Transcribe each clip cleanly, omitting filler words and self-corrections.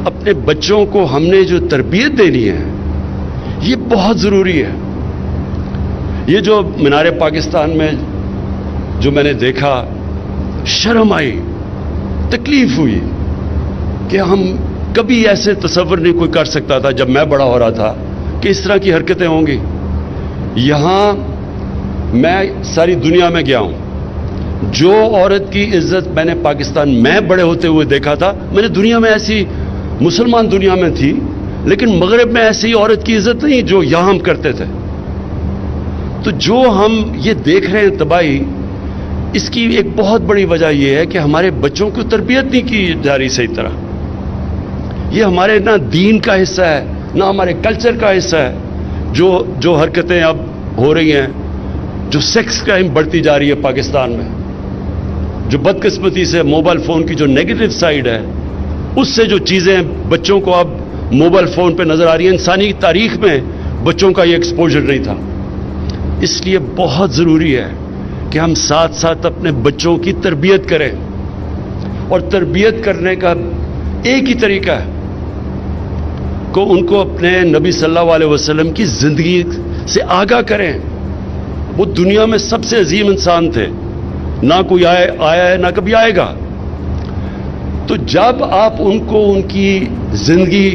اپنے بچوں کو ہم نے جو تربیت دینی ہے یہ بہت ضروری ہے. یہ جو مینار پاکستان میں جو میں نے دیکھا، شرم آئی، تکلیف ہوئی کہ ہم کبھی ایسے تصور نہیں کوئی کر سکتا تھا جب میں بڑا ہو رہا تھا کہ اس طرح کی حرکتیں ہوں گی. یہاں میں ساری دنیا میں گیا ہوں، جو عورت کی عزت میں نے پاکستان میں بڑے ہوتے ہوئے دیکھا تھا، میں نے دنیا میں ایسی مسلمان دنیا میں تھی لیکن مغرب میں ایسی عورت کی عزت نہیں جو یہاں ہم کرتے تھے. تو جو ہم یہ دیکھ رہے ہیں تباہی، اس کی ایک بہت بڑی وجہ یہ ہے کہ ہمارے بچوں کو تربیت نہیں کی جا رہی صحیح طرح. یہ ہمارے نہ دین کا حصہ ہے نہ ہمارے کلچر کا حصہ ہے. جو حرکتیں اب ہو رہی ہیں، جو سیکس کرائم بڑھتی جا رہی ہے پاکستان میں، جو بدقسمتی سے موبائل فون کی جو نیگیٹو سائیڈ ہے، اس سے جو چیزیں بچوں کو اب موبائل فون پہ نظر آ رہی ہیں، انسانی تاریخ میں بچوں کا یہ ایکسپوجر نہیں تھا. اس لیے بہت ضروری ہے کہ ہم ساتھ ساتھ اپنے بچوں کی تربیت کریں، اور تربیت کرنے کا ایک ہی طریقہ ہے کہ ان کو اپنے نبی صلی اللہ علیہ وسلم کی زندگی سے آگاہ کریں. وہ دنیا میں سب سے عظیم انسان تھے، نہ کوئی آیا ہے نہ کبھی آئے گا. تو جب آپ ان کو ان کی زندگی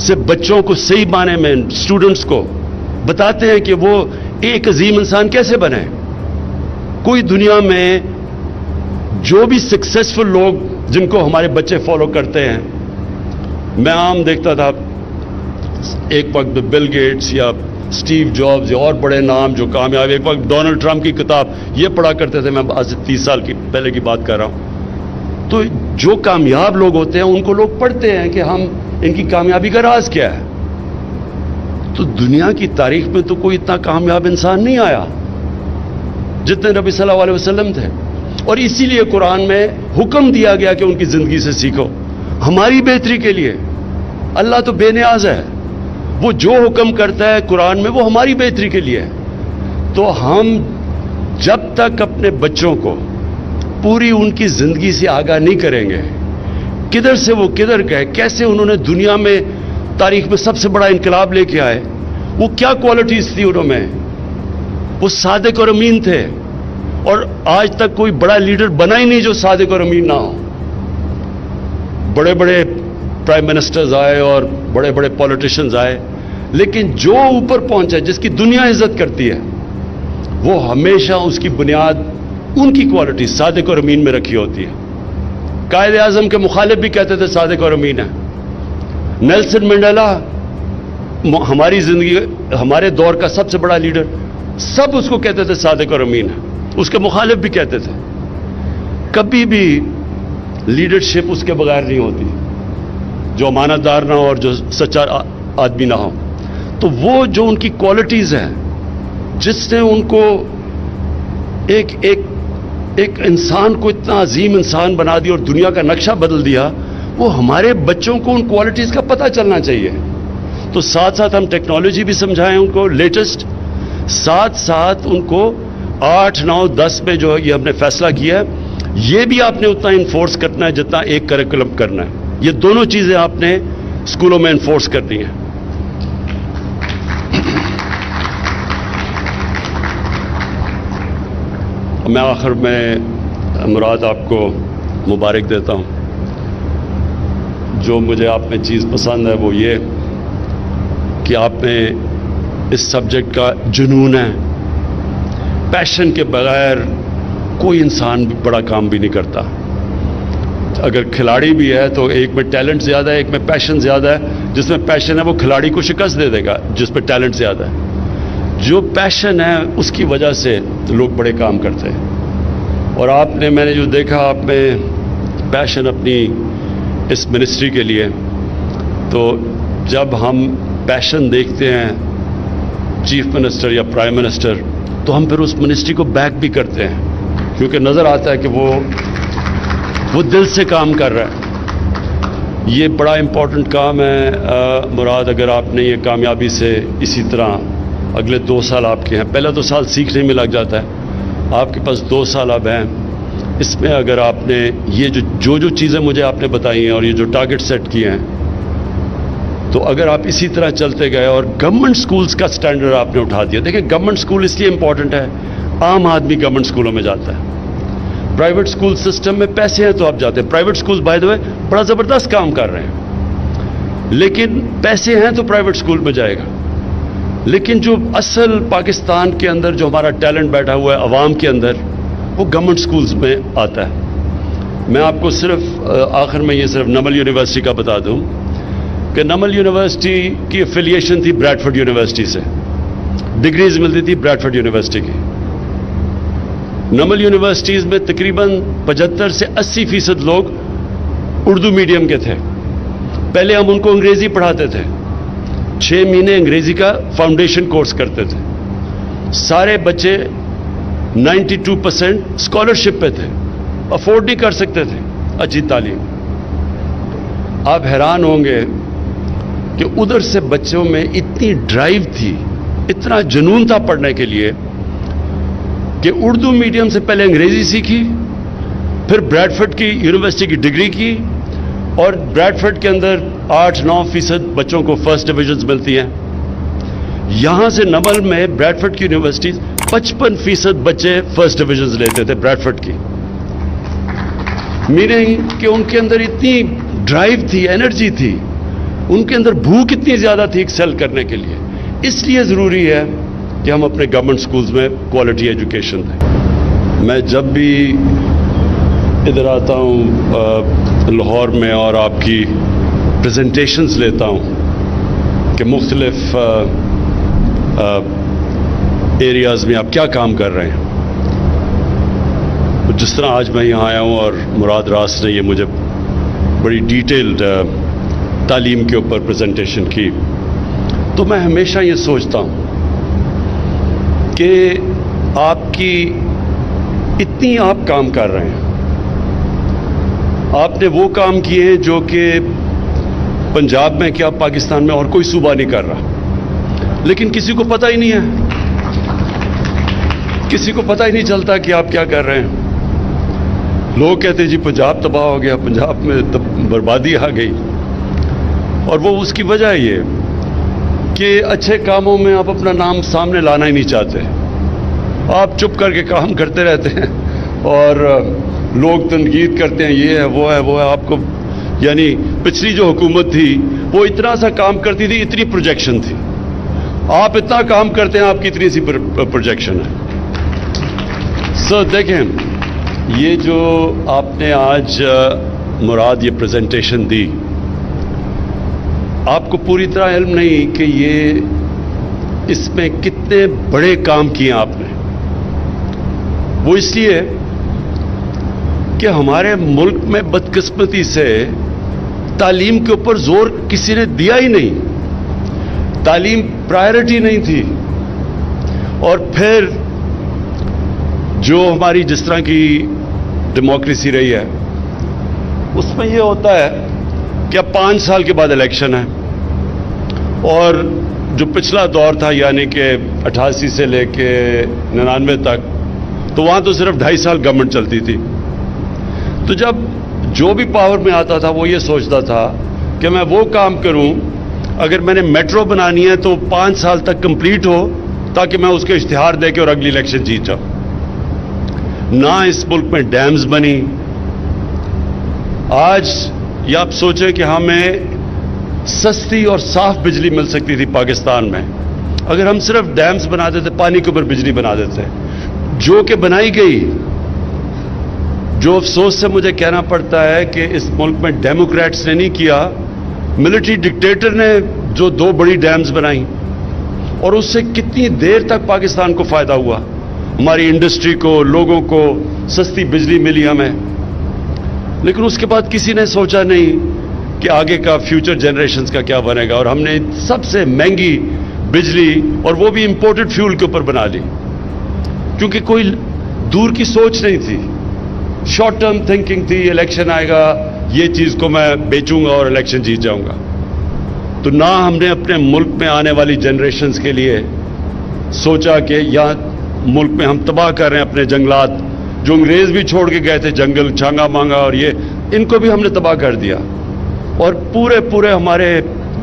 سے بچوں کو صحیح معنی میں اسٹوڈنٹس کو بتاتے ہیں کہ وہ ایک عظیم انسان کیسے بنے. کوئی دنیا میں جو بھی سکسیسفل لوگ جن کو ہمارے بچے فالو کرتے ہیں، میں عام دیکھتا تھا ایک وقت بل گیٹس یا اسٹیو جابز یا اور بڑے نام جو کامیاب، ایک وقت ڈونلڈ ٹرمپ کی کتاب یہ پڑھا کرتے تھے. میں آج سے 30 سال کی پہلے کی بات کر رہا ہوں. تو جو کامیاب لوگ ہوتے ہیں ان کو لوگ پڑھتے ہیں کہ ہم ان کی کامیابی کا راز کیا ہے. تو دنیا کی تاریخ میں تو کوئی اتنا کامیاب انسان نہیں آیا جتنے نبی صلی اللہ علیہ وسلم تھے. اور اسی لیے قرآن میں حکم دیا گیا کہ ان کی زندگی سے سیکھو، ہماری بہتری کے لیے. اللہ تو بے نیاز ہے، وہ جو حکم کرتا ہے قرآن میں وہ ہماری بہتری کے لیے ہے. تو ہم جب تک اپنے بچوں کو پوری ان کی زندگی سے آگاہ نہیں کریں گے، کدھر سے وہ کدھر گئے، کیسے انہوں نے دنیا میں تاریخ میں سب سے بڑا انقلاب لے کے آئے، وہ کیا کوالٹیز تھی انہوں میں، وہ صادق اور امین تھے. اور آج تک کوئی بڑا لیڈر بنا ہی نہیں جو صادق اور امین نہ ہو. بڑے بڑے پرائم منسٹرز آئے اور بڑے بڑے پولیٹیشنز آئے، لیکن جو اوپر پہنچا جس کی دنیا عزت کرتی ہے، وہ ہمیشہ اس کی بنیاد ان کی کوالٹی صادق اور امین میں رکھی ہوتی ہے. قائد اعظم کے مخالف بھی کہتے تھے صادق اور امین ہے. نیلسن منڈیلا ہماری زندگی ہمارے دور کا سب سے بڑا لیڈر، سب اس کو کہتے تھے صادق اور امین ہے. اس کے مخالف بھی کہتے تھے. کبھی بھی لیڈرشپ اس کے بغیر نہیں ہوتی جو امانت دار نہ ہو اور جو سچا آدمی نہ ہو. تو وہ جو ان کی کوالٹیز ہیں جس نے ان کو ایک انسان کو اتنا عظیم انسان بنا دیا اور دنیا کا نقشہ بدل دیا، وہ ہمارے بچوں کو ان کوالٹیز کا پتہ چلنا چاہیے. تو ساتھ ساتھ ہم ٹیکنالوجی بھی سمجھائیں ان کو لیٹسٹ، ساتھ ساتھ ان کو 8, 9, 10 میں جو یہ ہم نے فیصلہ کیا ہے یہ بھی آپ نے اتنا انفورس کرنا ہے جتنا ایک کریکولم کرنا ہے. یہ دونوں چیزیں آپ نے اسکولوں میں انفورس کرنی ہیں. میں آخر میں مراد آپ کو مبارک دیتا ہوں. جو مجھے آپ میں چیز پسند ہے وہ یہ کہ آپ میں اس سبجیکٹ کا جنون ہے. پیشن کے بغیر کوئی انسان بھی بڑا کام بھی نہیں کرتا. اگر کھلاڑی بھی ہے تو ایک میں ٹیلنٹ زیادہ ہے، ایک میں پیشن زیادہ ہے. جس میں پیشن ہے وہ کھلاڑی کو شکست دے دے گا جس پہ ٹیلنٹ زیادہ ہے. جو پیشن ہے اس کی وجہ سے لوگ بڑے کام کرتے ہیں. اور آپ نے میں نے جو دیکھا آپ میں پیشن اپنی اس منسٹری کے لیے، تو جب ہم پیشن دیکھتے ہیں چیف منسٹر یا پرائم منسٹر تو ہم پھر اس منسٹری کو بیک بھی کرتے ہیں کیونکہ نظر آتا ہے کہ وہ دل سے کام کر رہا ہے. یہ بڑا امپورٹنٹ کام ہے. مراد اگر آپ نے یہ کامیابی سے اسی طرح اگلے 2 سال آپ کے ہیں، پہلا 2 سال سیکھنے میں لگ جاتا ہے، آپ کے پاس 2 سال اب ہیں، اس میں اگر آپ نے یہ جو چیزیں مجھے آپ نے بتائی ہیں اور یہ جو ٹارگٹ سیٹ کیے ہیں تو اگر آپ اسی طرح چلتے گئے اور گورنمنٹ سکولز کا سٹینڈرڈ آپ نے اٹھا دیا. دیکھیں گورنمنٹ سکول اس لیے امپورٹنٹ ہے, عام آدمی گورنمنٹ سکولوں میں جاتا ہے. پرائیویٹ سکول سسٹم میں پیسے ہیں تو آپ جاتے ہیں. پرائیویٹ سکول بائی دا وے بڑا زبردست کام کر رہے ہیں, لیکن پیسے ہیں تو پرائیویٹ سکول میں جائے گا. لیکن جو اصل پاکستان کے اندر جو ہمارا ٹیلنٹ بیٹھا ہوا ہے عوام کے اندر, وہ گورنمنٹ سکولز میں آتا ہے. میں آپ کو صرف آخر میں یہ صرف نمل یونیورسٹی کا بتا دوں کہ نمل یونیورسٹی کی افیلیشن تھی بریڈفورڈ یونیورسٹی سے, ڈگریز ملتی تھی بریڈفورڈ یونیورسٹی کی. نمل یونیورسٹیز میں تقریباً 75 سے 80% لوگ اردو میڈیم کے تھے. پہلے ہم ان کو انگریزی پڑھاتے تھے, 6 مہینے انگریزی کا فاؤنڈیشن کورس کرتے تھے. سارے بچے 92% اسکالرشپ پہ تھے, افورڈ نہیں کر سکتے تھے اچھی تعلیم. آپ حیران ہوں گے کہ ادھر سے بچوں میں اتنی ڈرائیو تھی, اتنا جنون تھا پڑھنے کے لیے کہ اردو میڈیم سے پہلے انگریزی سیکھی, پھر بریڈفورڈ کی یونیورسٹی کی ڈگری کی, اور بریڈفورڈ کے اندر 8-9% بچوں کو فرسٹ ڈویژنز ملتی ہیں. یہاں سے نمل میں بریڈفورڈ کی یونیورسٹی 55% بچے فرسٹ ڈویژنز لیتے تھے بریڈفورڈ کی. میننگ کہ ان کے اندر اتنی ڈرائیو تھی, انرجی تھی, ان کے اندر بھوک اتنی زیادہ تھی ایکسل کرنے کے لیے. اس لیے ضروری ہے کہ ہم اپنے گورنمنٹ سکولز میں کوالٹی ایجوکیشن دیں. میں جب بھی ادھر آتا ہوں لاہور میں اور آپ کی پریزنٹیشنز لیتا ہوں کہ مختلف ایریاز میں آپ کیا کام کر رہے ہیں, جس طرح آج میں یہاں آیا ہوں اور مراد راس نے یہ مجھے بڑی ڈیٹیلڈ تعلیم کے اوپر پریزنٹیشن کی, تو میں ہمیشہ یہ سوچتا ہوں کہ آپ کی اتنی آپ کام کر رہے ہیں. آپ نے وہ کام کیے ہیں جو کہ پنجاب میں کیا پاکستان میں اور کوئی صوبہ نہیں کر رہا, لیکن کسی کو پتہ ہی نہیں ہے, کسی کو پتہ ہی نہیں چلتا کہ آپ کیا کر رہے ہیں. لوگ کہتے ہیں جی پنجاب تباہ ہو گیا, پنجاب میں بربادی آ گئی, اور وہ اس کی وجہ یہ کہ اچھے کاموں میں آپ اپنا نام سامنے لانا ہی نہیں چاہتے. آپ چپ کر کے کام کرتے رہتے ہیں اور لوگ تنقید کرتے ہیں, یہ ہے وہ ہے وہ ہے. آپ کو یعنی پچھلی جو حکومت تھی وہ اتنا سا کام کرتی تھی, اتنی پروجیکشن تھی. آپ اتنا کام کرتے ہیں, آپ کی اتنی سی پروجیکشن ہے. سو دیکھیں, یہ جو آپ نے آج مراد یہ پریزنٹیشن دی, آپ کو پوری طرح علم نہیں کہ یہ اس میں کتنے بڑے کام کیے آپ نے. وہ اس لیے کہ ہمارے ملک میں بدقسمتی سے تعلیم کے اوپر زور کسی نے دیا ہی نہیں, تعلیم پرائرٹی نہیں تھی. اور پھر جو ہماری جس طرح کی ڈیموکریسی رہی ہے اس میں یہ ہوتا ہے کہ اب 5 سال کے بعد الیکشن ہے, اور جو پچھلا دور تھا یعنی کہ 88 سے لے کے 99 تک, تو وہاں تو صرف 2.5 سال گورنمنٹ چلتی تھی. تو جب جو بھی پاور میں آتا تھا وہ یہ سوچتا تھا کہ میں وہ کام کروں, اگر میں نے میٹرو بنانی ہے تو 5 سال تک کمپلیٹ ہو تاکہ میں اس کے اشتہار دے کے اور اگلی الیکشن جیت جاؤں. نہ اس ملک میں ڈیمز بنی. آج یہ آپ سوچیں کہ ہمیں سستی اور صاف بجلی مل سکتی تھی پاکستان میں اگر ہم صرف ڈیمز بنا دیتے, پانی کے اوپر بجلی بنا دیتے, جو کہ بنائی گئی. جو افسوس سے مجھے کہنا پڑتا ہے کہ اس ملک میں ڈیموکریٹس نے نہیں کیا, ملٹری ڈکٹیٹر نے جو 2 بڑی ڈیمز بنائیں, اور اس سے کتنی دیر تک پاکستان کو فائدہ ہوا, ہماری انڈسٹری کو, لوگوں کو سستی بجلی ملی ہمیں. لیکن اس کے بعد کسی نے سوچا نہیں کہ آگے کا فیوچر جنریشنز کا کیا بنے گا, اور ہم نے سب سے مہنگی بجلی اور وہ بھی امپورٹڈ فیول کے اوپر بنا لی, کیونکہ کوئی دور کی سوچ نہیں تھی, شارٹ ٹرم تھنکنگ تھی. الیکشن آئے گا, یہ چیز کو میں بیچوں گا اور الیکشن جیت جاؤں گا. تو نہ ہم نے اپنے ملک میں آنے والی جنریشنز کے لیے سوچا کہ یہاں ملک میں ہم تباہ کر رہے ہیں اپنے جنگلات, جو انگریز بھی چھوڑ کے گئے تھے, جنگل چھانگا مانگا, اور یہ ان کو بھی ہم نے تباہ کر دیا. اور پورے ہمارے